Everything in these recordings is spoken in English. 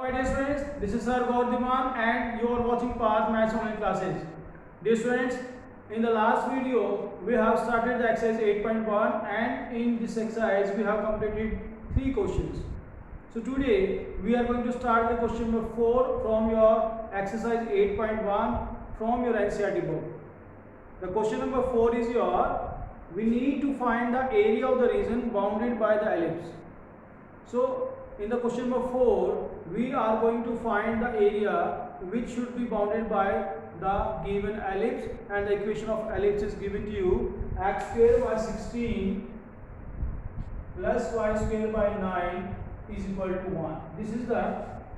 Hi dear students, this is Sir Gaurdiman and you are watching Path Maths online classes. Dear students, in the last video we have started the exercise 8.1 and in this exercise we have completed 3 questions. So today we are going to start the question number 4 from your exercise 8.1 from your NCERT book. The question number 4 is we need to find the area of the region bounded by the ellipse. So in the question number 4, we are going to find the area which should be bounded by the given ellipse, and the equation of ellipse is given to you: x square by 16 plus y square by 9 is equal to 1. This is the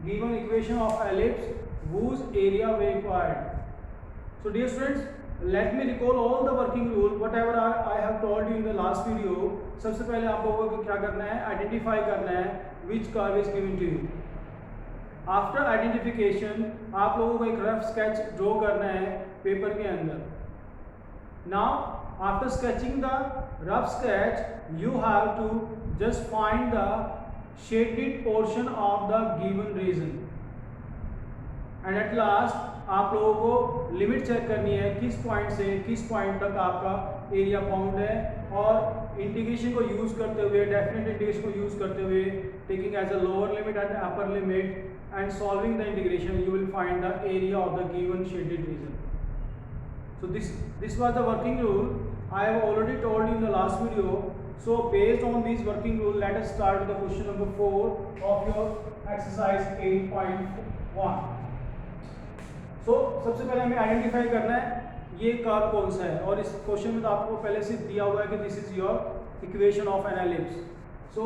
given equation of ellipse whose area we required. So dear students, let me recall all the working rule whatever I have told you in the last video. सबसे पहले आप लोगों को क्या करना है, identify करना है which curve is given to you. After identification आप लोगों को एक रफ स्केच ड्रॉ करना है पेपर के अंदर. Now after sketching the rough sketch you have to just find the shaded portion of the given region, and at last आप लोगों को लिमिट चेक करनी है किस पॉइंट से किस पॉइंट तक आपका एरिया बाउंड है, और इंटीग्रेशन को यूज़ करते हुए, डेफिनेट इंटीग्रेशन को यूज़ करते हुए, taking as a lower limit and upper limit and solving the integration, you will find the area of the given shaded region. So this was the working rule. I have already told you in the last video. So based on this working rule, let us start with the question number 4 of your exercise 8.1. So सबसे पहले हमें identify करना है ये curve कौन सा है, और इस क्वेश्चन में तो आपको पहले से दिया हुआ है कि this is your equation of an ellipse. So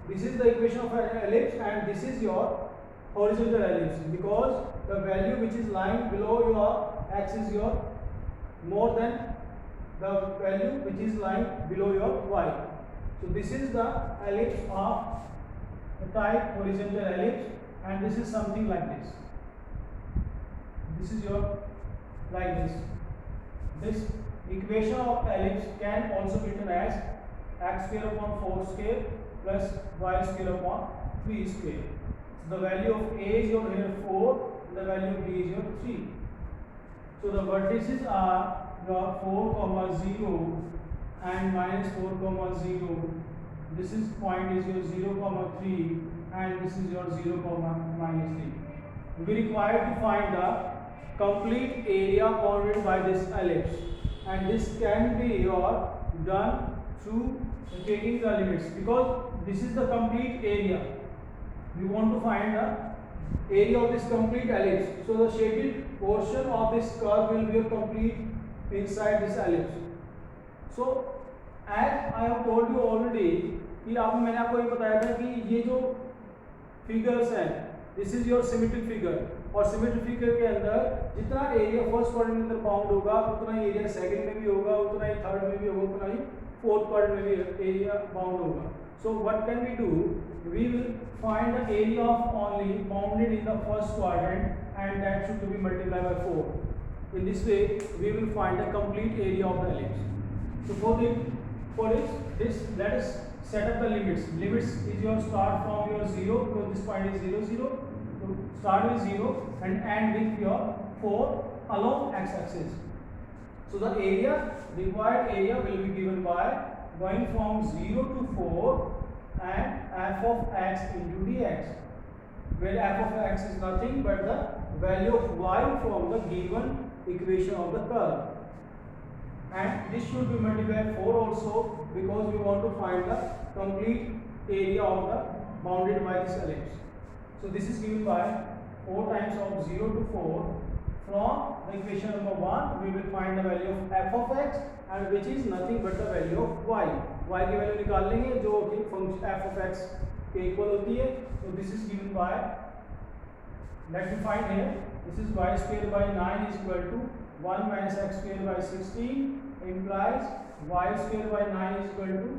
this is the equation of an ellipse and this is your horizontal ellipse, because the value which is lying below your x is your more than the value which is lying below your y. So this is the ellipse of the type horizontal ellipse, and this is something like this. This is your like this. This equation of ellipse can also be written as x square upon 4 square plus y square upon 3 square. The value of a is your here 4, the value of b is your 3. So the vertices are your 4, 0 and minus 4, 0. This is point is your 0, 3 and this is your 0, minus 3. We require to find the complete area bounded by this ellipse, and this can be done through taking the limits, because this is the complete area. We want to find the area of this complete ellipse. So the shaded portion of this curve will be complete inside this ellipse. So as I have told you already कि मैंने आपको ये बताया था कि ये जो figures हैं, this is your symmetric figure, और सिमेट्रिक फिगर के अंदर जितना एरिया फर्स्ट क्वाड्रेंट के अंदर बाउंड होगा उतना ही एरिया सेकंड में भी होगा, उतना ही थर्ड में भी होगा, उतना ही फोर्थ क्वाड्रेंट में भी एरिया बाउंड होगा. So what can we do? We will find the area of only bounded in the first quadrant, and that should be multiplied by 4. In this way, we will find the complete area of the ellipse. So for this, let us set up the limits. Limits is your start from your 0, because this point is 0, 0. So start with 0 and end with your 4 along x-axis. So the required area will be given by going from 0 to 4 and f of x into dx, where f of x is nothing but the value of y from the given equation of the curve, and this should be multiplied by 4 also, because we want to find the complete area of the bounded by this ellipse. So this is given by 4 times of 0 to 4. From the equation number 1 we will find the value of f of x, and which is nothing but the value of y. Y की value निकाल लेंगे जो कि function f of x के equal होती है. So this is given by, let me find here, this is y square by 9 is equal to 1 minus x square by 16 implies y square by 9 is equal to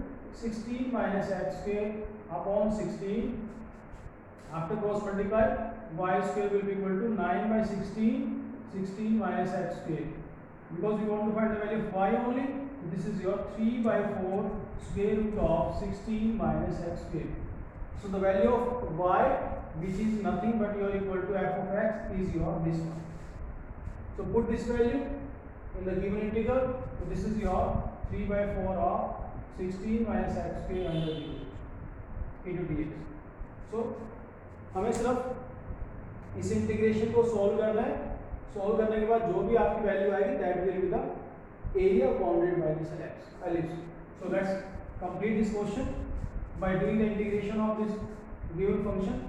16 minus x square upon 16. After cross multiply, y square will be equal to 9 by 16 minus x square, because we want to find the value of y only. This is your 3 by 4 square root of 16 minus x square. So the value of y which is nothing but your equal to f of x is your this one. So put this value in the given integral. So this is your 3 by 4 of 16 minus x square under the root e to dx. So हमें सिर्फ इस integration को solve करना है. Solve करने के बाद जो भी आपकी वैल्यू आएगी that will be the area bounded by this ellipse. So let's complete this question by doing the integration of this given function.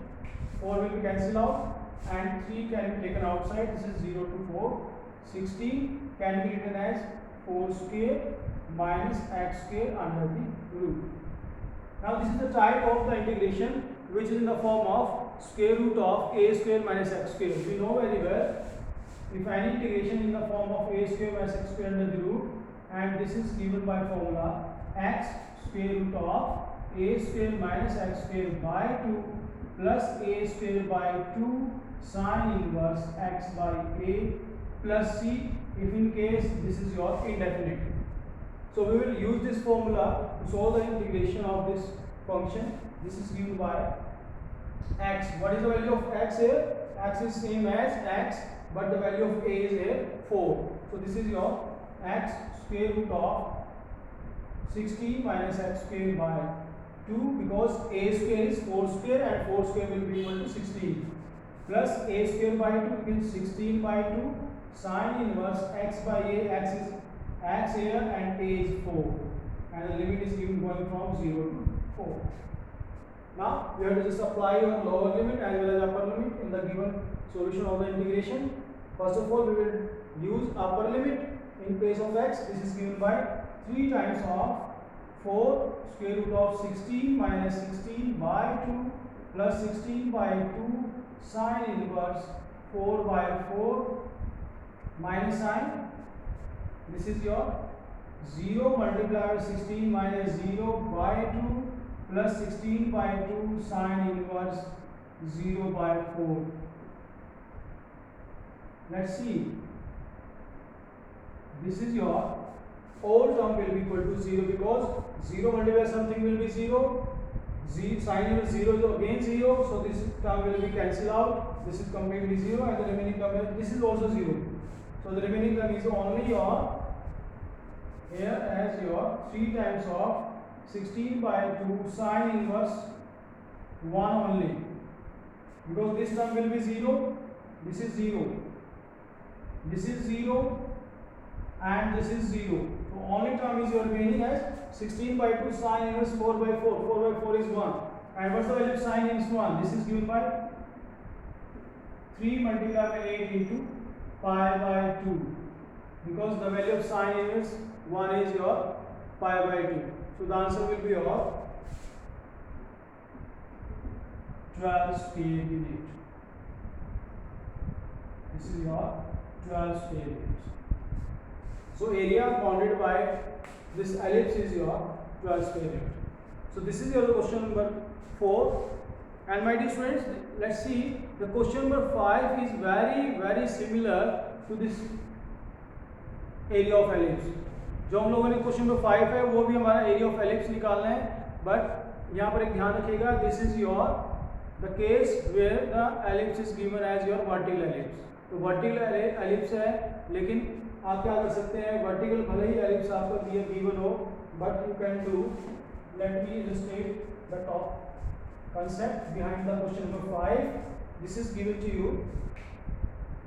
4 will be cancelled out and 3 can be taken outside. This is 0 to 4. 16 can be written as 4 square minus x square under the root. Now this is the type of the integration which is in the form of square root of a square minus x square. We know very well if any integration in the form of a square minus x square under the root, and this is given by formula x square root of a square minus x square by 2 plus a square by 2 sin inverse x by a plus c if in case this is your indefinite. So we will use this formula to solve the integration of this function. This is given by x. What is the value of x here? X is same as x, but the value of a is here 4. So this is your x square root of 16 minus x square by 2, because a square is 4 square and 4 square will be equal to 16, plus a square by 2 is 16 by 2 sin inverse x by a. X is x here and a is 4, and the limit is given going from 0 to 4. Now we have to just apply your lower limit as well as upper limit in the given solution of the integration. First of all, we will use upper limit. In place of x, this is given by 3 times of 4 square root of 16 minus 16 by 2 plus 16 by 2 sin inverse 4 by 4 minus sign. This is your 0 multiplied by 16 minus 0 by 2 plus 16 by 2 sin inverse 0 by 4. Let's see. This is your all term will be equal to 0, because 0 multiplied by something will be 0. Sin inverse 0 is again 0, so this term will be cancelled out. This is completely 0, and the remaining term is, this is also 0. So the remaining term is only your here as your 3 times of 16 by 2 sin inverse 1 only, because this term will be 0, this is 0, this is 0, and this is 0. So only term is your remaining as 16 by 2 sin inverse 4 by 4. 4 by 4 is 1. And what's the value of sin inverse 1? This is given by 3 multiplied by 8 into pi by 2. Because the value of sin inverse 1 is your pi by 2. So the answer will be your 12 square unit. This is your 12 square units. So area bounded by this ellipse is your 12 square unit. So this is your question number 4. And my dear students, let's see the question number 5 is very similar to this area of ellipse. जो हम लोगों ने question number 5 है वो भी हमारा area of ellipse निकालना है, बट यहाँ पर एक ध्यान रखिएगा, this is your the case where the ellipse is given as your vertical ellipse. तो वर्टिकल एलिप्स है, लेकिन आप क्या कर सकते हैं, वर्टिकल भले ही एलिप्स आपका दिया गिवन हो, but you can do, let me illustrate the top concept behind the question number 5. This is given to you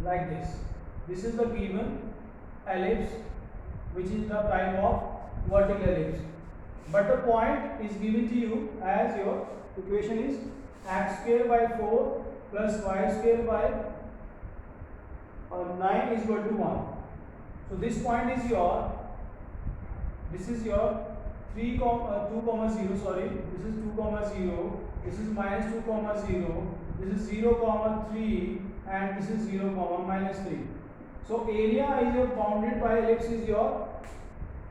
like this. This is the given ellipse, which is the type of vertical ellipse, but the point is given to you as your equation is x square by 4 plus y square by 9 is equal to 1. So this point is your, this is your 2 comma 0, sorry, this is 2 comma 0, this is minus 2 comma 0, this is 0 comma 3, and this is 0 comma minus 3. So area is your bounded by ellipse is your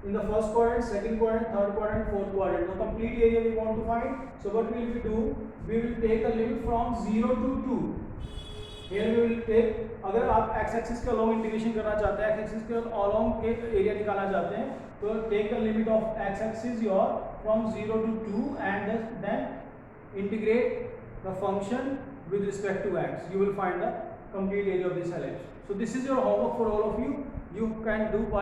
in the first quadrant, second quadrant, third quadrant, fourth quadrant. The complete area we want to find. So what will we do? We will take a limit from 0 to 2. Here we will take, अगर आप x axis के along integration करना चाहते हैं, x axis के along के area निकालना चाहते हैं, तो take a limit of x axis your from 0 to 2 and then integrate the function with respect to x. You will find the complete area of this ellipse. So this is your homework for all of you. You can do by